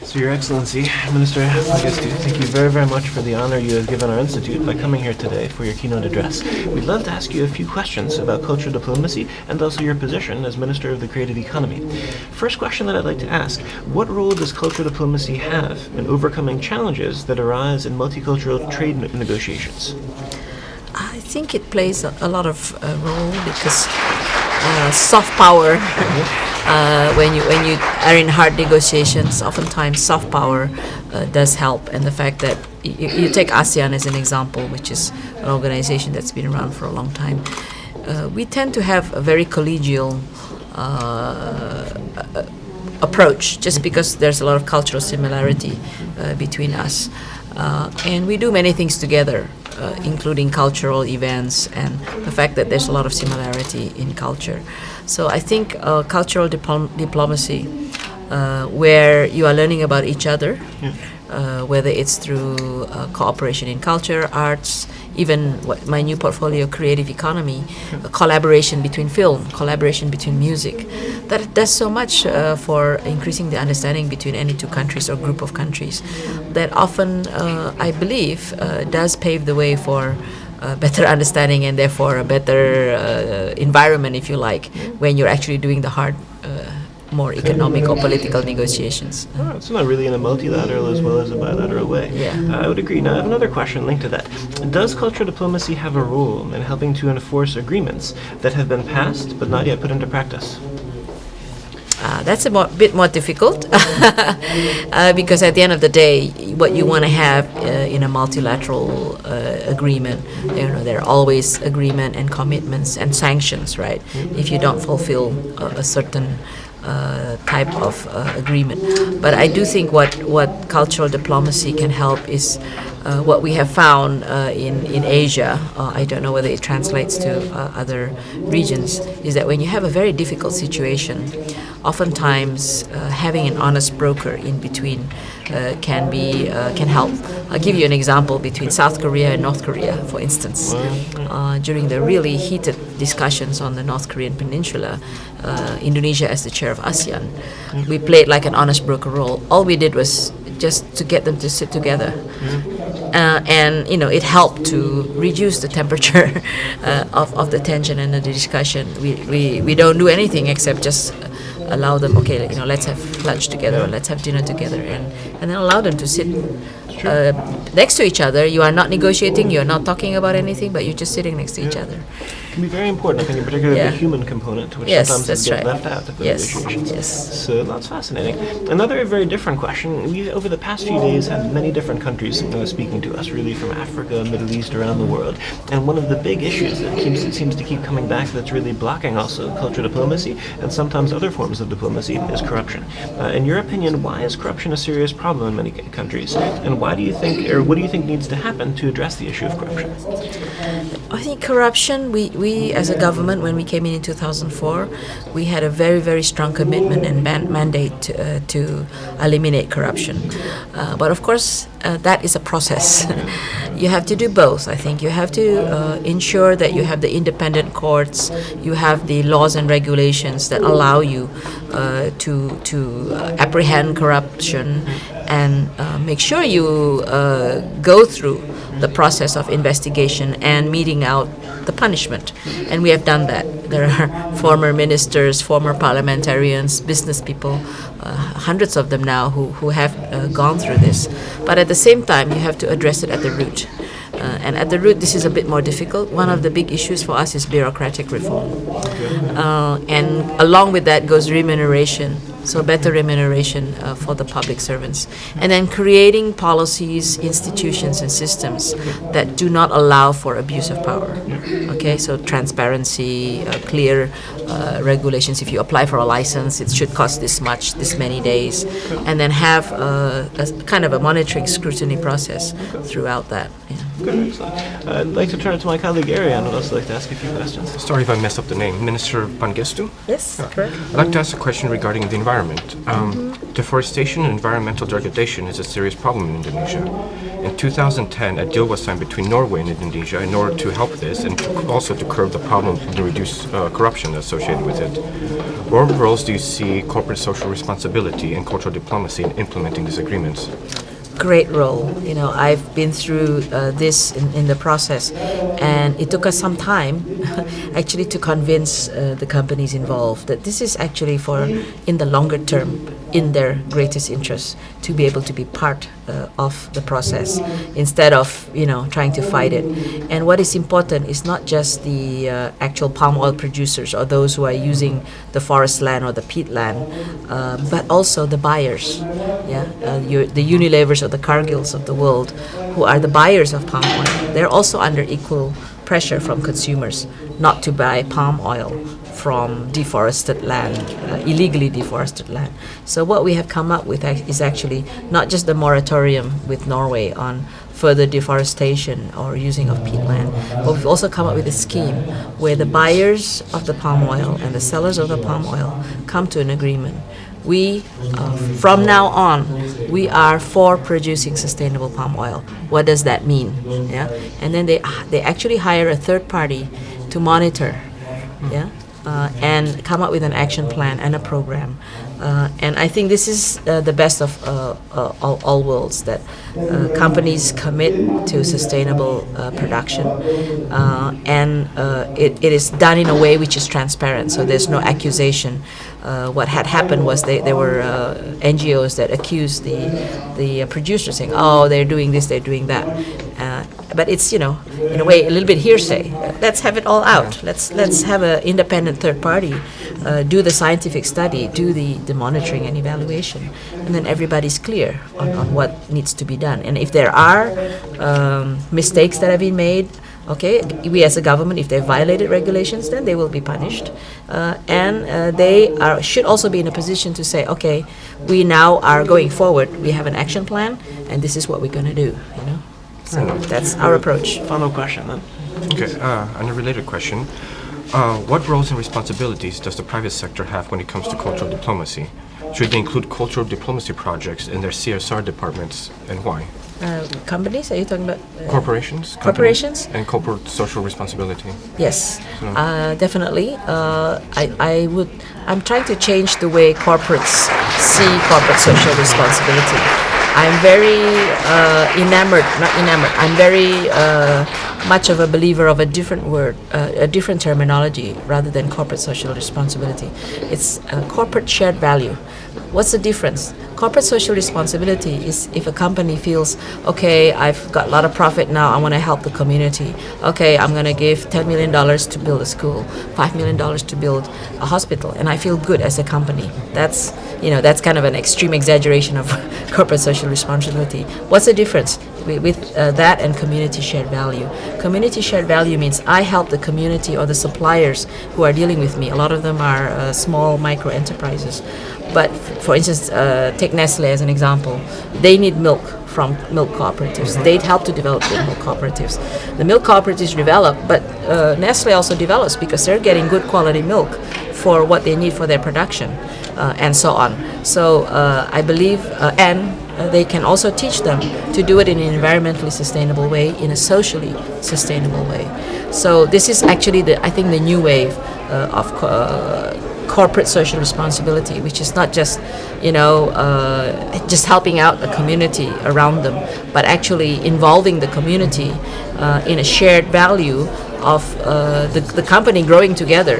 So, Your Excellency, Minister Pangestu, thank you very, very much for the honor you have given our institute by coming here today for your keynote address. We'd love to ask you a few questions about cultural diplomacy and also your position as Minister of the Creative Economy. First question that I'd like to ask, what role does cultural diplomacy have in overcoming challenges that arise in multicultural trade negotiations? I think it plays a lot of role because soft power. When you are in hard negotiations, oftentimes soft power does help, and the fact that you take ASEAN as an example, which is an organization that's been around for a long time, we tend to have a very collegial approach, just because there's a lot of cultural similarity between us, and we do many things together, including cultural events, and the fact that there's a lot of similarity in culture. So I think cultural diplomacy, where you are learning about each other, whether it's through cooperation in culture, arts, even my new portfolio, creative economy, collaboration between film, collaboration between music, that does so much for increasing the understanding between any two countries or group of countries, that often, I believe, does pave the way for better understanding and therefore a better environment, if you like, when you're actually doing the hard, more economic or political negotiations. So not really in a multilateral as well as a bilateral way. Yeah. I would agree. Now I have another question linked to that. Does cultural diplomacy have a role in helping to enforce agreements that have been passed but not yet put into practice? That's a bit more difficult because at the end of the day, what you want to have in a multilateral agreement, there are always agreement and commitments and sanctions, right? If you don't fulfill a certain type of agreement. But I do think what cultural diplomacy can help is what we have found in Asia, I don't know whether it translates to other regions, is that when you have a very difficult situation, oftentimes having an honest broker in between can help. I'll give you an example between South Korea and North Korea, for instance. During the really heated discussions on the North Korean peninsula, Indonesia as the chair of ASEAN, we played like an honest broker role. All we did was just to get them to sit together. And it helped to reduce the temperature of the tension and the discussion. We don't do anything except just allow them, let's have lunch together or let's have dinner together, and then allow them to sit next to each other. You are not negotiating, you are not talking about anything, but you're just sitting next to each other. It can be very important, I think, in particular the human component, which sometimes is left out of the negotiations. Yes. So that's fascinating. Another very different question. We, over the past few days, had many different countries speaking to us, really from Africa, Middle East, around the world. And one of the big issues that seems to keep coming back, that's really blocking also cultural diplomacy and sometimes other forms of diplomacy, is corruption. In your opinion, why is corruption a serious problem in many countries? And what do you think needs to happen to address the issue of corruption? I think corruption, we as a government, when we came in 2004, we had a very, very strong commitment and mandate to eliminate corruption. But of course, that is a process. You have to do both. I think you have to ensure that you have the independent courts, you have the laws and regulations that allow you to apprehend corruption, and make sure you go through the process of investigation and meting out the punishment. And we have done that. There are former ministers, former parliamentarians, business people, hundreds of them now who have gone through this. But at the same time, you have to address it at the root. And at the root, this is a bit more difficult. One of the big issues for us is bureaucratic reform. And along with that goes remuneration, so better remuneration for the public servants. And then creating policies, institutions, and systems that do not allow for abuse of power. Okay, so transparency, clear regulations. If you apply for a license, it should cost this much, this many days. And then have a kind of a monitoring scrutiny process throughout that. Yeah. Good, excellent. I'd like to turn it to my colleague Ariane, who would also like to ask a few questions. Sorry if I messed up the name. Minister Pangestu? Yes, correct. I'd like to ask a question regarding the environment. environment. Deforestation and environmental degradation is a serious problem in Indonesia. In 2010, a deal was signed between Norway and Indonesia in order to help this and also to curb the problem and reduce corruption associated with it. What roles do you see corporate social responsibility and cultural diplomacy in implementing these agreements? Great role. I've been through this in the process, and it took us some time actually to convince the companies involved that this is actually in the longer term, in their greatest interest to be able to be part of the process instead of trying to fight it. And what is important is not just the actual palm oil producers or those who are using the forest land or the peat land, but also the buyers, the Unilevers or the Cargills of the world, who are the buyers of palm oil. They're also under equal pressure from consumers not to buy palm oil from deforested land, illegally deforested land. So what we have come up with is actually not just the moratorium with Norway on further deforestation or using of peatland, but we've also come up with a scheme where the buyers of the palm oil and the sellers of the palm oil come to an agreement. We, from now on, we are for producing sustainable palm oil. What does that mean? And then they actually hire a third party to monitor, and come up with an action plan and a program. And I think this is the best of all worlds, that companies commit to sustainable production, and it is done in a way which is transparent, so there's no accusation. What had happened was there were NGOs that accused the producers, saying, "Oh, they're doing this, they're doing that." But it's in a way a little bit hearsay. Let's have it all out. Let's have an independent third party do the scientific study, do the monitoring and evaluation, and then everybody's clear on what needs to be done. And if there are mistakes that have been made, okay, we as a government, if they violated regulations, then they will be punished, and they should also be in a position to say, okay, we now are going forward. We have an action plan, and this is what we're going to do. So that's our approach. Final question then. Okay, and a related question. What roles and responsibilities does the private sector have when it comes to cultural diplomacy? Should they include cultural diplomacy projects in their CSR departments, and why? Companies? Are you talking about corporations? Corporations? And corporate social responsibility. Yes, definitely. I'm trying to change the way corporates see corporate social responsibility. I'm very I'm very much of a believer of a different word, a different terminology rather than corporate social responsibility. It's corporate shared value. What's the difference? Corporate social responsibility is if a company feels, okay, I've got a lot of profit now, I want to help the community. Okay, I'm going to give $10 million to build a school, $5 million to build a hospital, and I feel good as a company. That's kind of an extreme exaggeration of corporate social responsibility. What's the difference with that and community shared value? Community shared value means I help the community or the suppliers who are dealing with me. A lot of them are small micro enterprises. But for instance, take Nestle as an example. They need milk from milk cooperatives. They'd help to develop the milk cooperatives. The milk cooperatives develop, but Nestle also develops because they're getting good quality milk for what they need for their production, and so on. So I believe, and they can also teach them to do it in an environmentally sustainable way, in a socially sustainable way. So this is actually, I think, the new wave of corporate social responsibility, which is not just just helping out the community around them, but actually involving the community in a shared value of the company growing together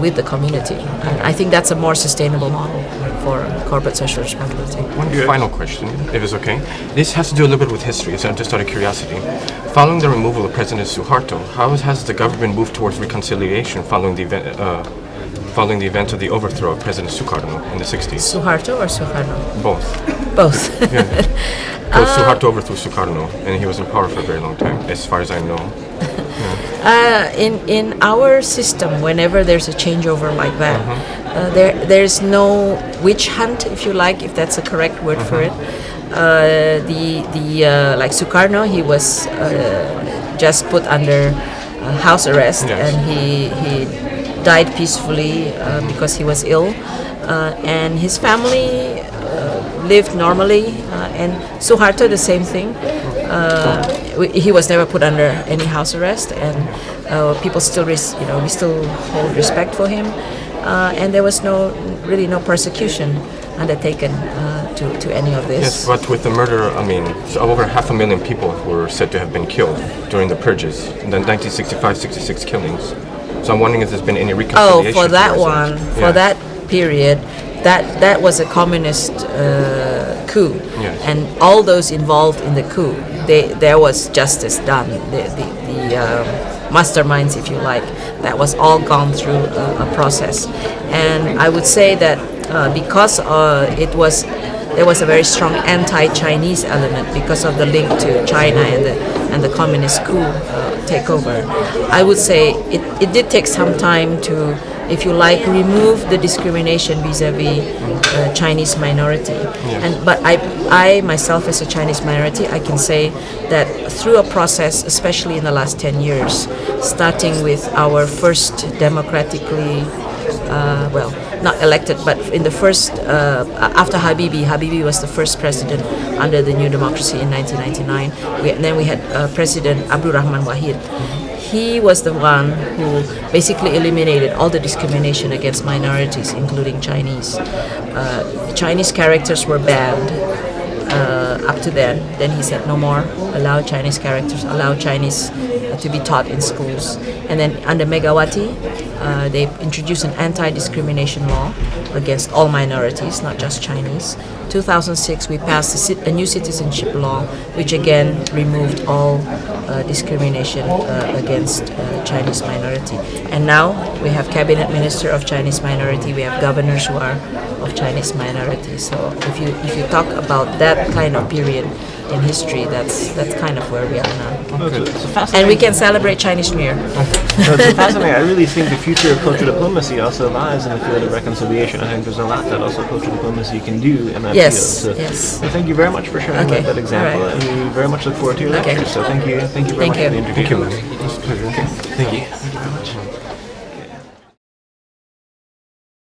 with the community. And I think that's a more sustainable model for corporate social responsibility. One final question, if it's okay. This has to do a little bit with history, so just out of curiosity. Following the removal of President Suharto, how has the government moved towards reconciliation following the event of the overthrow of President Sukarno in the 60s? Suharto or Sukarno? Both. Both. Yeah. Because Suharto overthrew Sukarno, and he was in power for a very long time, as far as I know. In our system, whenever there's a changeover like that, there's no witch hunt, if you like, if that's the correct word for it. Like Sukarno, he was just put under house arrest, yes. and he died peacefully because he was ill. and his family lived normally. And Suharto, the same thing. He was never put under any house arrest, and people still, we still hold respect for him. And there was really no persecution undertaken to any of this. Yes, but with the murder, so over 500,000 people were said to have been killed during the purges, the 1965-66 killings. So I'm wondering if there's been any reconciliation. Oh, for that one, for that period, that was a communist coup, Yes. and all those involved in the coup, there was justice done. The masterminds, if you like, that was all gone through a process, and I would say that because there was a very strong anti-Chinese element because of the link to China and the communist coup takeover. I would say it did take some time to, if you like, remove the discrimination vis-a-vis Chinese minority. Yes. But I myself, as a Chinese minority, I can say that through a process, especially in the last 10 years, starting with our first democratically, not elected, but in the first, after Habibie was the first president under the new democracy in 1999. Then we had President Abdul Rahman Wahid. He was the one who basically eliminated all the discrimination against minorities, including Chinese. Chinese characters were banned up to then. Then he said no more, allow Chinese characters, allow Chinese to be taught in schools. And then under Megawati, they introduced an anti-discrimination law against all minorities, not just Chinese. 2006, we passed a new citizenship law, which again removed all discrimination against Chinese minority. And now we have cabinet minister of Chinese minority. We have governors who are of Chinese minority. So if you talk about that kind of period in history, that's kind of where we are now. It's fascinating. And we can celebrate Chinese New Year. It's fascinating. I really think the future of cultural diplomacy also lies in the field of reconciliation. I think there's a lot that also cultural diplomacy can do in that Yes, field. So, yes. well, thank you very much for sharing Okay, that example, all right. and we very much look forward to your Okay. lecture. So thank you very Thank much you. for the interview. Thank you, man. It was a pleasure. Thank you. Thank you very much.